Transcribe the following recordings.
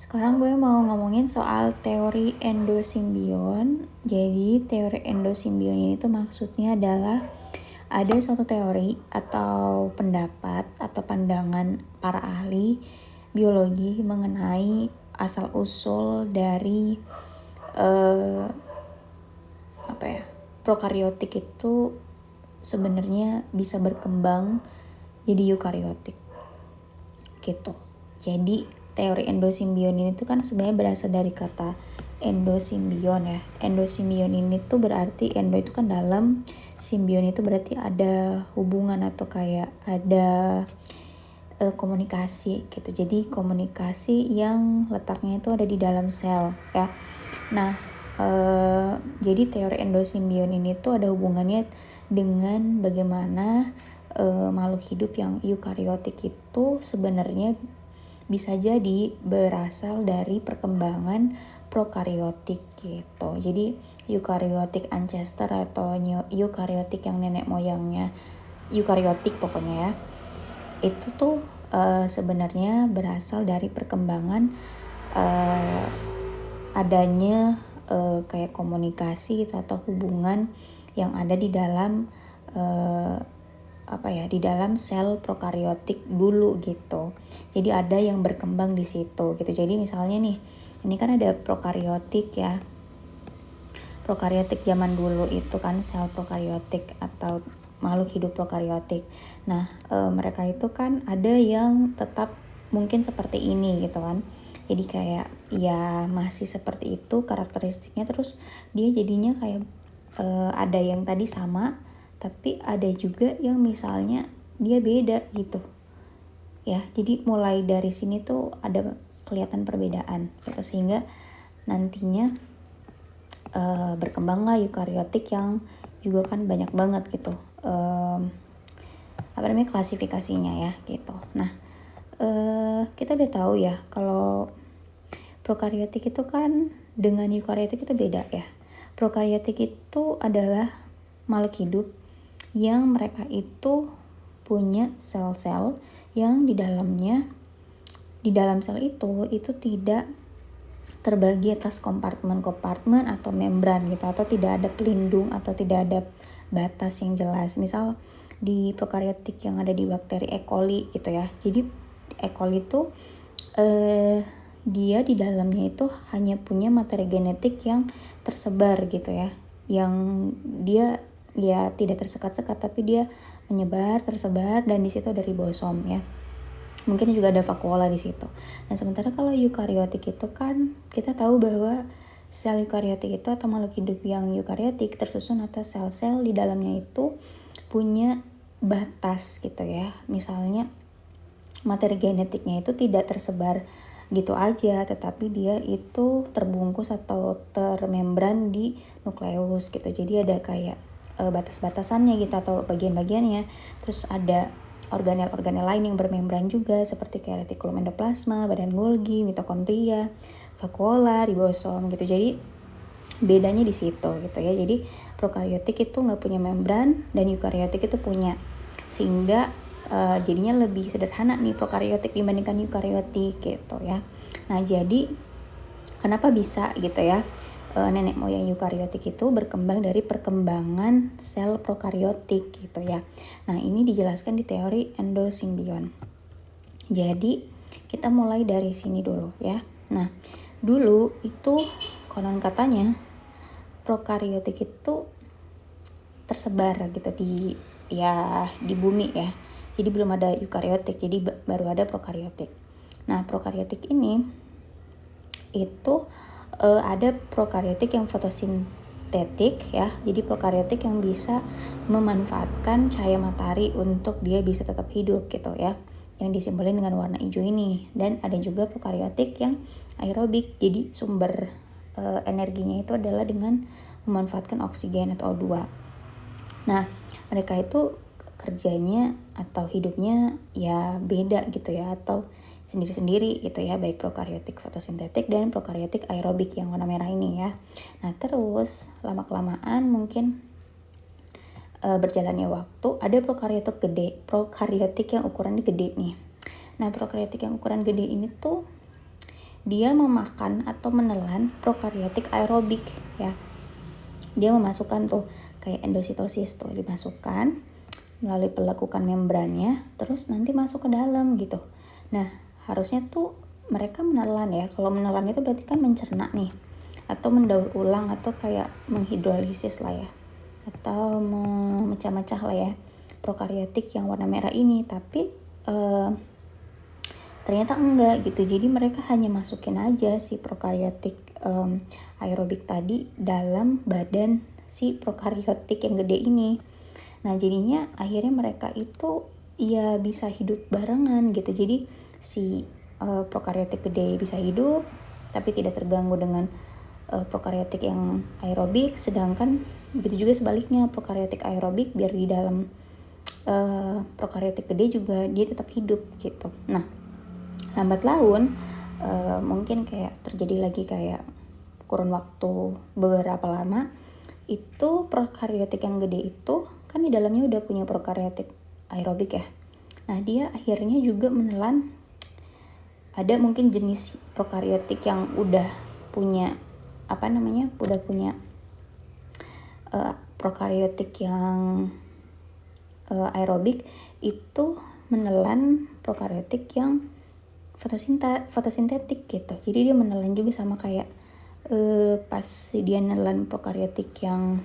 Sekarang gue mau ngomongin soal teori endosimbion. Jadi teori endosimbion ini tuh maksudnya adalah ada suatu teori atau pendapat atau pandangan para ahli biologi mengenai asal-usul dari eh, prokariotik itu sebenarnya bisa berkembang jadi eukariotik gitu. Jadi teori endosimbion ini tuh kan sebenarnya berasal dari kata endosimbion ya. Endosimbion ini tuh berarti endo itu kan dalam, simbion itu berarti ada hubungan atau kayak ada komunikasi gitu. Jadi komunikasi yang letaknya itu ada di dalam sel ya. Nah, jadi teori endosimbion ini tuh ada hubungannya dengan bagaimana makhluk hidup yang eukariotik itu sebenarnya bisa jadi berasal dari perkembangan prokariotik gitu. Jadi eukariotik ancestor atau eukariotik yang nenek moyangnya eukariotik pokoknya ya, itu tuh sebenarnya berasal dari perkembangan adanya kayak komunikasi atau hubungan yang ada di dalam di dalam sel prokariotik dulu gitu. Jadi ada yang berkembang di situ gitu. Jadi misalnya nih, ini kan ada prokariotik ya. Prokariotik zaman dulu itu kan sel prokariotik atau makhluk hidup prokariotik. Nah, mereka itu kan ada yang tetap mungkin seperti ini gitu kan. Jadi kayak ya masih seperti itu karakteristiknya, terus dia jadinya kayak ada yang tadi sama, tapi ada juga yang misalnya dia beda gitu ya. Jadi mulai dari sini tuh ada kelihatan perbedaan gitu, sehingga nantinya berkembanglah eukariotik yang juga kan banyak banget gitu klasifikasinya ya gitu. Nah, kita udah tahu ya kalau prokariotik itu kan dengan eukariotik itu beda ya. Prokariotik itu adalah makhluk hidup yang mereka itu punya sel-sel yang di dalam sel itu tidak terbagi atas kompartemen-kompartemen atau membran gitu, atau tidak ada pelindung atau tidak ada batas yang jelas. Misal di prokariotik yang ada di bakteri E. coli gitu ya. Jadi E. coli itu dia di dalamnya itu hanya punya materi genetik yang tersebar gitu ya, yang dia ya tidak tersekat-sekat, tapi dia menyebar, tersebar, dan di situ ada ribosom ya. Mungkin juga ada vakuola di situ. Nah, sementara kalau eukariotik itu kan kita tahu bahwa sel eukariotik itu atau makhluk hidup yang eukariotik tersusun atas sel-sel di dalamnya itu punya batas gitu ya. Misalnya materi genetiknya itu tidak tersebar gitu aja, tetapi dia itu terbungkus atau termembran di nukleus gitu. Jadi ada kayak batas-batasannya gitu atau bagian-bagiannya. Terus ada organel-organel lain yang bermembran juga seperti kayak retikulum endoplasma, badan Golgi, mitokondria, vakuola, ribosom gitu. Jadi bedanya di situ gitu ya. Jadi prokariotik itu nggak punya membran dan eukariotik itu punya, sehingga jadinya lebih sederhana nih prokariotik dibandingkan eukariotik gitu ya. Nah, jadi kenapa bisa gitu ya nenek moyang eukariotik itu berkembang dari perkembangan sel prokariotik gitu ya. Nah, ini dijelaskan di teori endosimbion. Jadi kita mulai dari sini dulu ya. Nah, dulu itu konon katanya prokariotik itu tersebar gitu di bumi ya. Jadi belum ada eukariotik, jadi baru ada prokariotik. Nah, prokariotik ini itu ada prokariotik yang fotosintetik ya. Jadi prokariotik yang bisa memanfaatkan cahaya matahari untuk dia bisa tetap hidup gitu ya, yang disimbolin dengan warna hijau ini. Dan ada juga prokariotik yang aerobik, jadi sumber energinya itu adalah dengan memanfaatkan oksigen atau O2. Nah, mereka itu kerjanya atau hidupnya ya beda gitu ya, atau sendiri-sendiri gitu ya, baik prokariotik fotosintetik dan prokariotik aerobik yang warna merah ini ya. Nah, terus lama-kelamaan mungkin berjalannya waktu ada prokariotik yang ukurannya gede nih. Nah, prokariotik yang ukuran gede ini tuh dia memakan atau menelan prokariotik aerobik ya. Dia memasukkan tuh kayak endositosis tuh, dimasukkan melalui pelekukan membrannya, terus nanti masuk ke dalam gitu. Nah, harusnya tuh mereka menelan ya. Kalau menelan itu berarti kan mencerna nih, atau mendaur ulang, atau kayak menghidrolisis lah ya, atau memecah-mecah lah ya prokariotik yang warna merah ini. Tapi ternyata enggak gitu. Jadi mereka hanya masukin aja si prokariotik aerobik tadi dalam badan si prokariotik yang gede ini. Nah, jadinya akhirnya mereka itu ya bisa hidup barengan gitu. Jadi si prokariotik gede bisa hidup tapi tidak terganggu dengan prokariotik yang aerobik, sedangkan begitu juga sebaliknya, prokariotik aerobik biar di dalam prokariotik gede juga dia tetap hidup gitu. Nah, lambat laun mungkin kayak terjadi lagi kayak kurun waktu beberapa lama, itu prokariotik yang gede itu kan di dalamnya udah punya prokariotik aerobik ya. Nah, dia akhirnya juga menelan, ada mungkin jenis prokariotik yang udah punya udah punya prokariotik yang aerobik itu menelan prokariotik yang fotosintetik gitu. Jadi dia menelan juga sama kayak pas dia nelan prokariotik yang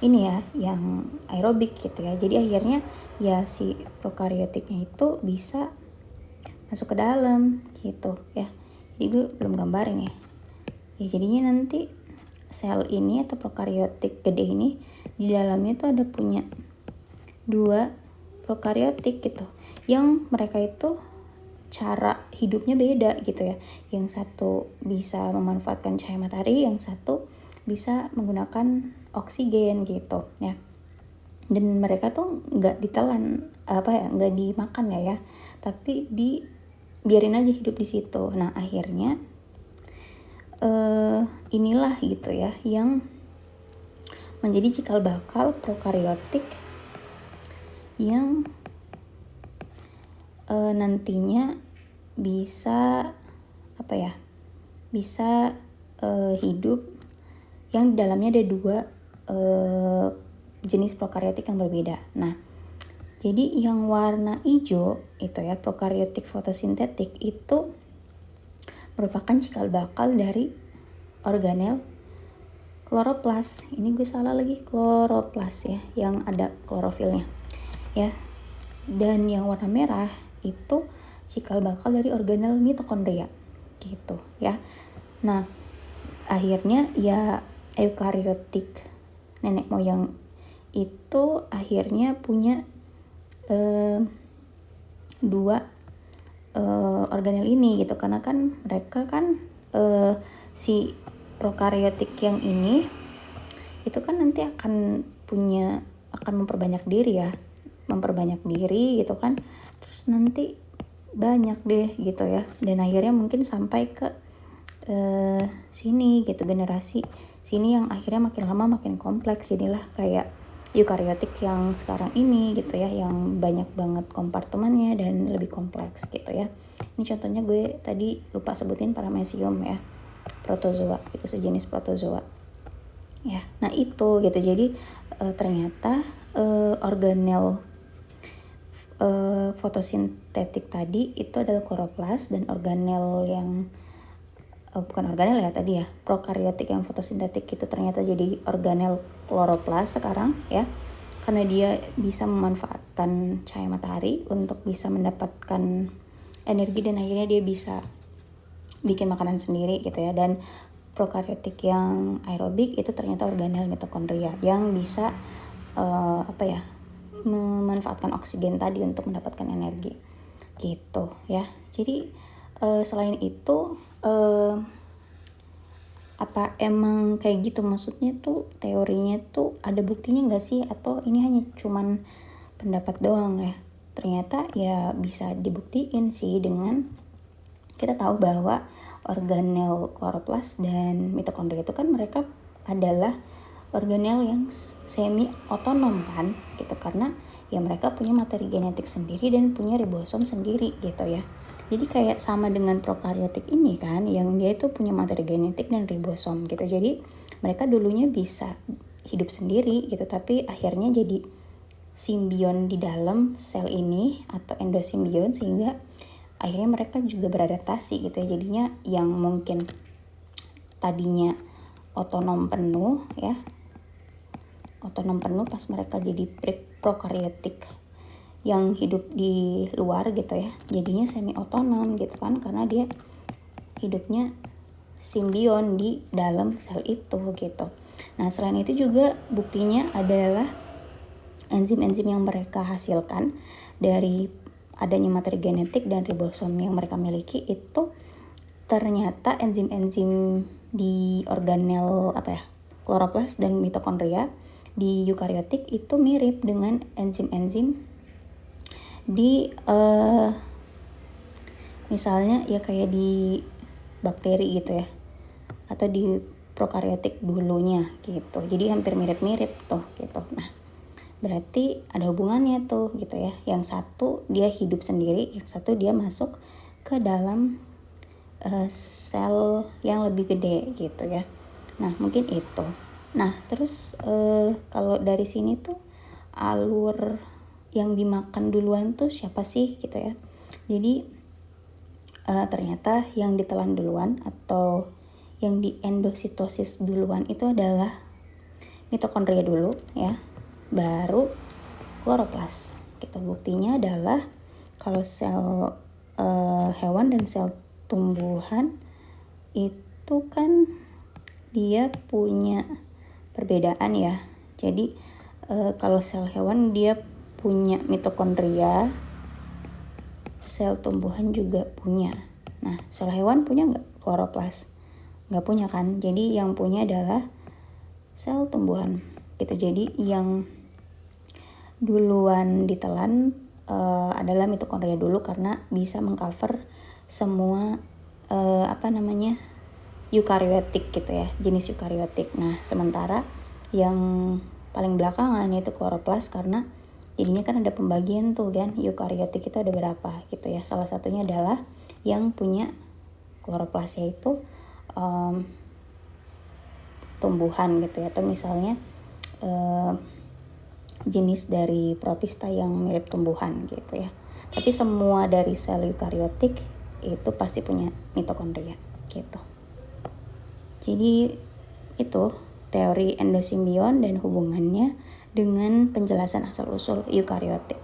ini ya, yang aerobik gitu ya. Jadi akhirnya ya si prokariotiknya itu bisa masuk ke dalam gitu ya. Jadi gue belum gambarin ya. Ya jadinya nanti sel ini atau prokariotik gede ini di dalamnya tuh ada punya 2 prokariotik gitu, yang mereka itu cara hidupnya beda gitu ya. Yang satu bisa memanfaatkan cahaya matahari, yang satu bisa menggunakan oksigen gitu ya. Dan mereka tuh nggak ditelan nggak dimakan ya, tapi biarin aja hidup di situ. Nah, akhirnya inilah gitu ya yang menjadi cikal bakal prokariotik yang nantinya bisa bisa hidup, yang di dalamnya ada 2 jenis prokariotik yang berbeda. Nah, jadi yang warna hijau itu ya, prokariotik fotosintetik, itu merupakan cikal bakal dari organel kloroplas. Ini gue salah lagi, kloroplas ya, yang ada klorofilnya ya. Dan yang warna merah itu cikal bakal dari organel mitokondria gitu ya. Nah, akhirnya ya eukariotik nenek moyang itu akhirnya punya 2 organel ini gitu, karena kan mereka kan si prokariotik yang ini itu kan nanti akan memperbanyak diri gitu kan, terus nanti banyak deh gitu ya, dan akhirnya mungkin sampai ke sini gitu, generasi sini yang akhirnya makin lama makin kompleks. Inilah kayak eukariotik yang sekarang ini gitu ya, yang banyak banget kompartemennya dan lebih kompleks gitu ya. Ini contohnya gue tadi lupa sebutin paramecium ya, protozoa, itu sejenis protozoa ya. Nah itu gitu, jadi ternyata organel fotosintetik tadi itu adalah kloroplas, dan organel yang bukan organel ya tadi ya, prokariotik yang fotosintetik itu ternyata jadi organel kloroplas sekarang ya, karena dia bisa memanfaatkan cahaya matahari untuk bisa mendapatkan energi, dan akhirnya dia bisa bikin makanan sendiri gitu ya. Dan prokariotik yang aerobik itu ternyata organel mitokondria yang bisa memanfaatkan oksigen tadi untuk mendapatkan energi gitu ya. Jadi selain itu apa emang kayak gitu, maksudnya tuh teorinya tuh ada buktinya nggak sih, atau ini hanya cuman pendapat doang ya? Ternyata ya bisa dibuktiin sih, dengan kita tahu bahwa organel kloroplas dan mitokondria itu kan mereka adalah organel yang semi otonom kan gitu, karena ya mereka punya materi genetik sendiri dan punya ribosom sendiri gitu ya. Jadi kayak sama dengan prokaryotik ini kan, yang dia itu punya materi genetik dan ribosom gitu. Jadi mereka dulunya bisa hidup sendiri gitu, tapi akhirnya jadi simbion di dalam sel ini atau endosimbion, sehingga akhirnya mereka juga beradaptasi gitu ya. Jadinya yang mungkin tadinya otonom penuh ya, otonom penuh pas mereka jadi prokaryotik yang hidup di luar gitu ya, jadinya semi otonom gitu kan, karena dia hidupnya simbion di dalam sel itu gitu. Nah selain itu juga buktinya adalah enzim-enzim yang mereka hasilkan dari adanya materi genetik dan ribosom yang mereka miliki itu, ternyata enzim-enzim di organel kloroplas dan mitokondria di eukariotik itu mirip dengan enzim-enzim di misalnya ya kayak di bakteri gitu ya, atau di prokaryotik dulunya gitu. Jadi hampir mirip-mirip tuh gitu. Nah berarti ada hubungannya tuh gitu ya, yang satu dia hidup sendiri, yang satu dia masuk ke dalam sel yang lebih gede gitu ya. Nah mungkin itu. Nah terus kalau dari sini tuh alur yang dimakan duluan tuh siapa sih gitu ya. Jadi ternyata yang ditelan duluan atau yang di endositosis duluan itu adalah mitokondria dulu ya, baru kloroplas gitu. Buktinya adalah kalau sel hewan dan sel tumbuhan itu kan dia punya perbedaan ya. Jadi kalau sel hewan dia punya mitokondria, sel tumbuhan juga punya. Nah sel hewan punya nggak kloroplas? Nggak punya kan. Jadi yang punya adalah sel tumbuhan gitu. Jadi yang duluan ditelan adalah mitokondria dulu, karena bisa mengcover semua eukariotik gitu ya, jenis eukariotik. Nah sementara yang paling belakangan yaitu kloroplas, karena jadinya kan ada pembagian tuh kan, eukariotik itu ada berapa gitu ya. Salah satunya adalah yang punya kloroplas yaitu tumbuhan gitu ya, atau misalnya jenis dari protista yang mirip tumbuhan gitu ya. Tapi semua dari sel eukariotik itu pasti punya mitokondria gitu. Jadi itu teori endosimbion dan hubungannya dengan penjelasan asal-usul eukariotik.